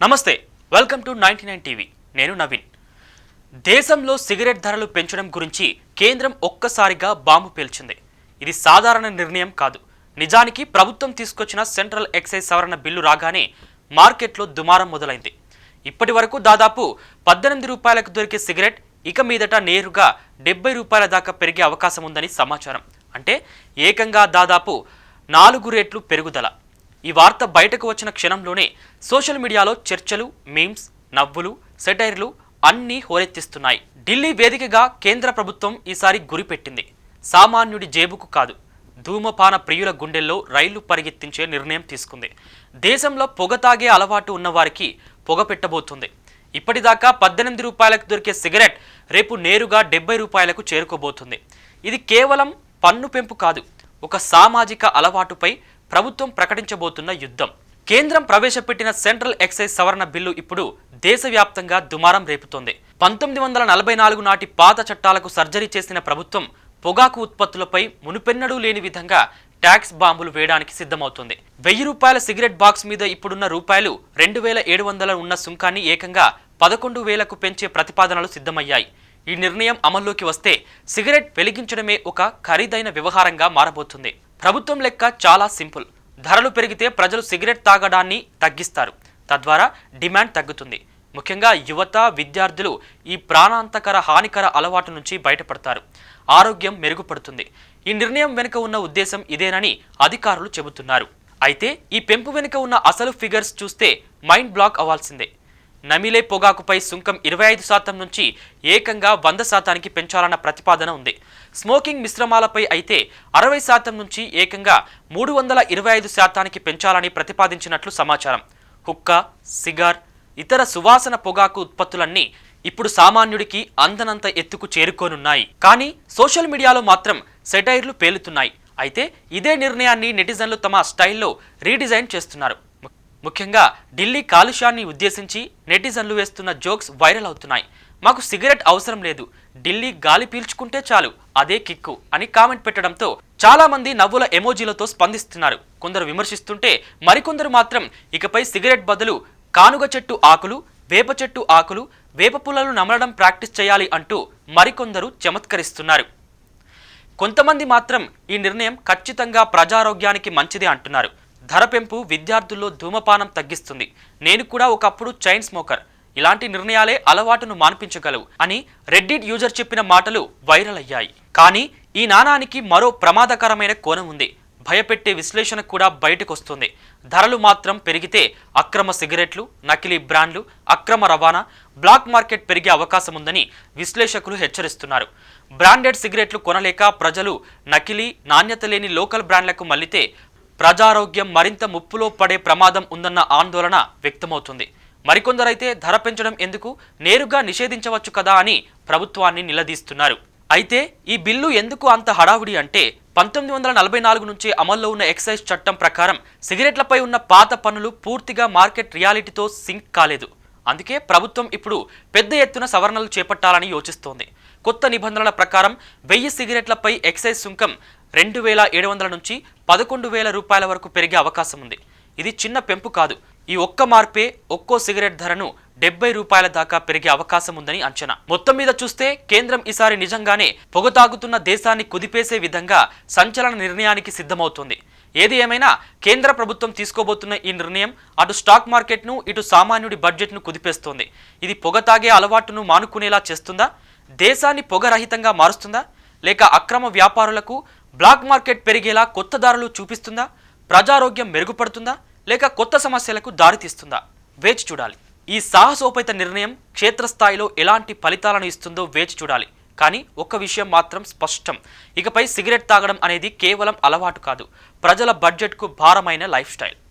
నమస్తే, welcome to 99 TV. నేను నవీన్. దేశంలో సిగరెట్ ధరలు పెంచడం గురించి కేంద్రం ఒక్కసారిగా బాంబు పేల్చింది. ఇది సాధారణ నిర్ణయం కాదు. నిజానికి ప్రభుత్వం తీసుకొచ్చిన సెంట్రల్ ఎక్సైజ్ సవరణ బిల్లు రాగానే మార్కెట్లో దుమారం మొదలైంది. ఇప్పటి వరకు దాదాపు 18 రూపాయలకు దొరికే సిగరెట్ ఇక మీదట నేరుగా 70 రూపాయల దాకా పెరిగే అవకాశం ఉందని సమాచారం. అంటే ఏకంగా దాదాపు 4 రెట్లు పెరుగుదల. ఈ వార్త బయటకు వచ్చిన క్షణంలోనే సోషల్ మీడియాలో చర్చలు, మీమ్స్, నవ్వులు, సెటైర్లు అన్నీ హోరెత్తిస్తున్నాయి. ఢిల్లీ వేదికగా కేంద్ర ప్రభుత్వం ఈసారి గురిపెట్టింది. సామాన్యుడి జేబుకు కాదు, ధూమపాన ప్రియుల గుండెల్లో రైళ్లు పరిగెత్తించే నిర్ణయం తీసుకుంది. దేశంలో పొగ తాగే అలవాటు ఉన్నవారికి పొగ పెట్టబోతుంది. ఇప్పటిదాకా 18 రూపాయలకు దొరికే సిగరెట్ రేపు నేరుగా 70 రూపాయలకు చేరుకోబోతుంది. ఇది కేవలం పన్ను పెంపు కాదు, ఒక సామాజిక అలవాటుపై ప్రభుత్వం ప్రకటించబోతున్న యుద్ధం. కేంద్రం ప్రవేశపెట్టిన సెంట్రల్ ఎక్సైజ్ సవరణ బిల్లు ఇప్పుడు దేశవ్యాప్తంగా దుమారం రేపుతోంది. 1944 నాటి పాత చట్టాలకు సర్జరీ చేసిన ప్రభుత్వం పొగాకు ఉత్పత్తులపై మునుపెన్నడూ లేని విధంగా ట్యాక్స్ బాంబులు వేయడానికి సిద్ధమవుతుంది. 1000 రూపాయల సిగరెట్ బాక్స్ మీద ఇప్పుడున్న రూపాయలు 2700 ఉన్న సుంకాన్ని ఏకంగా 11,000కు పెంచే ప్రతిపాదనలు సిద్ధమయ్యాయి. ఈ నిర్ణయం అమల్లోకి వస్తే సిగరెట్ వెలిగించడమే ఒక ఖరీదైన వ్యవహారంగా మారబోతుంది. ప్రభుత్వం లెక్క చాలా సింపుల్. ధరలు పెరిగితే ప్రజలు సిగరెట్ తాగడాన్ని తగ్గిస్తారు. తద్వారా డిమాండ్ తగ్గుతుంది. ముఖ్యంగా యువత, విద్యార్థులు ఈ ప్రాణాంతకర హానికర అలవాటు నుంచి బయటపడతారు. ఆరోగ్యం మెరుగుపడుతుంది. ఈ నిర్ణయం వెనుక ఉన్న ఉద్దేశం ఇదేనని అధికారులు చెబుతున్నారు. అయితే ఈ పెంపు వెనుక ఉన్న అసలు ఫిగర్స్ చూస్తే మైండ్ బ్లాక్ అవ్వాల్సిందే. నమిలే పొగాకుపై సుంకం 25% నుంచి ఏకంగా 100%కి పెంచాలన్న ప్రతిపాదన ఉంది. స్మోకింగ్ మిశ్రమాలపై అయితే 60% నుంచి ఏకంగా 325%కి పెంచాలని ప్రతిపాదించినట్లు సమాచారం. హుక్కా, సిగార్, ఇతర సువాసన పొగాకు ఉత్పత్తులన్నీ ఇప్పుడు సామాన్యుడికి అందనంత ఎత్తుకు చేరుకోనున్నాయి. కానీ సోషల్ మీడియాలో మాత్రం సెటైర్లు పేలుతున్నాయి. అయితే ఇదే నిర్ణయాన్ని నెటిజన్లు తమ స్టైల్లో రీడిజైన్ చేస్తున్నారు. ముఖ్యంగా ఢిల్లీ కాలుష్యాన్ని ఉద్దేశించి నెటిజన్లు వేస్తున్న జోక్స్ వైరల్ అవుతున్నాయి. మాకు సిగరెట్ అవసరం లేదు, ఢిల్లీ గాలి పీల్చుకుంటే చాలు, అదే కిక్కు అని కామెంట్ పెట్టడంతో చాలా మంది నవ్వుల ఎమోజీలతో స్పందిస్తున్నారు. కొందరు విమర్శిస్తుంటే మరికొందరు మాత్రం ఇకపై సిగరెట్ బదులు కానుగ చెట్టు ఆకులు, వేప చెట్టు ఆకులు, వేప పుల్లలు నమలడం ప్రాక్టీస్ చేయాలి అంటూ మరికొందరు చమత్కరిస్తున్నారు. కొంతమంది మాత్రం ఈ నిర్ణయం ఖచ్చితంగా ప్రజారోగ్యానికి మంచిదే అంటున్నారు. ధర పెంపు విద్యార్థుల్లో ధూమపానం తగ్గిస్తుంది. నేను కూడా ఒకప్పుడు చైన్ స్మోకర్, ఇలాంటి నిర్ణయాలే అలవాటును మాన్పించగలవు అని రెడ్డిట్ యూజర్ చెప్పిన మాటలు వైరల్ అయ్యాయి. కానీ ఈ నాణానికి మరో ప్రమాదకరమైన కోణం ఉంది. భయపెట్టే విశ్లేషణ కూడా బయటకొస్తుంది. ధరలు మాత్రం పెరిగితే అక్రమ సిగరెట్లు, నకిలీ బ్రాండ్లు, అక్రమ రవాణా, బ్లాక్ మార్కెట్ పెరిగే అవకాశం ఉందని విశ్లేషకులు హెచ్చరిస్తున్నారు. బ్రాండెడ్ సిగరెట్లు కొనలేక ప్రజలు నకిలీ, నాణ్యత లేని లోకల్ బ్రాండ్లకు మళ్లితే ప్రజారోగ్యం మరింత ముప్పులో పడే ప్రమాదం ఉందన్న ఆందోళన వ్యక్తమవుతుంది. మరికొందరైతే ధర పెంచడం ఎందుకు, నేరుగా నిషేధించవచ్చు కదా అని ప్రభుత్వాన్ని నిలదీస్తున్నారు. అయితే ఈ బిల్లు ఎందుకు అంత హడావుడి అంటే 1944 నుంచి అమల్లో ఉన్న ఎక్సైజ్ చట్టం ప్రకారం సిగరెట్లపై ఉన్న పాత పన్నులు పూర్తిగా మార్కెట్ రియాలిటీతో సింక్ కాలేదు. అందుకే ప్రభుత్వం ఇప్పుడు పెద్ద ఎత్తున సవరణలు చేపట్టాలని యోచిస్తోంది. కొత్త నిబంధనల ప్రకారం 1000 సిగరెట్లపై ఎక్సైజ్ సుంకం 2700 నుంచి 11,000 రూపాయల వరకు పెరిగే అవకాశం ఉంది. ఇది చిన్న పెంపు కాదు. ఈ ఒక్క మార్పే ఒక్కో సిగరెట్ ధరను 70 రూపాయల దాకా పెరిగే అవకాశం ఉందని అంచనా. మొత్తం మీద చూస్తే కేంద్రం ఈసారి నిజంగానే పొగ తాగుతున్న దేశాన్ని కుదిపేసే విధంగా సంచలన నిర్ణయానికి సిద్ధమవుతోంది. ఏది ఏమైనా కేంద్ర ప్రభుత్వం తీసుకోబోతున్న ఈ నిర్ణయం అటు స్టాక్ మార్కెట్ను, ఇటు సామాన్యుడి బడ్జెట్ను కుదిపేస్తోంది. ఇది పొగ తాగే అలవాటును మానుకునేలా చేస్తుందా, దేశాన్ని పొగరహితంగా మారుస్తుందా, లేక అక్రమ వ్యాపారులకు బ్లాక్ మార్కెట్ పెరిగేలా కొత్త దారులు చూపిస్తుందా, ప్రజారోగ్యం మెరుగుపడుతుందా, లేక కొత్త సమస్యలకు దారితీస్తుందా? వేచి చూడాలి. ఈ సాహసోపేత నిర్ణయం క్షేత్రస్థాయిలో ఎలాంటి ఫలితాలను ఇస్తుందో వేచి చూడాలి. కానీ ఒక్క విషయం మాత్రం స్పష్టం, ఇకపై సిగరెట్ తాగడం అనేది కేవలం అలవాటు కాదు, ప్రజల బడ్జెట్కు భారమైన లైఫ్ స్టైల్.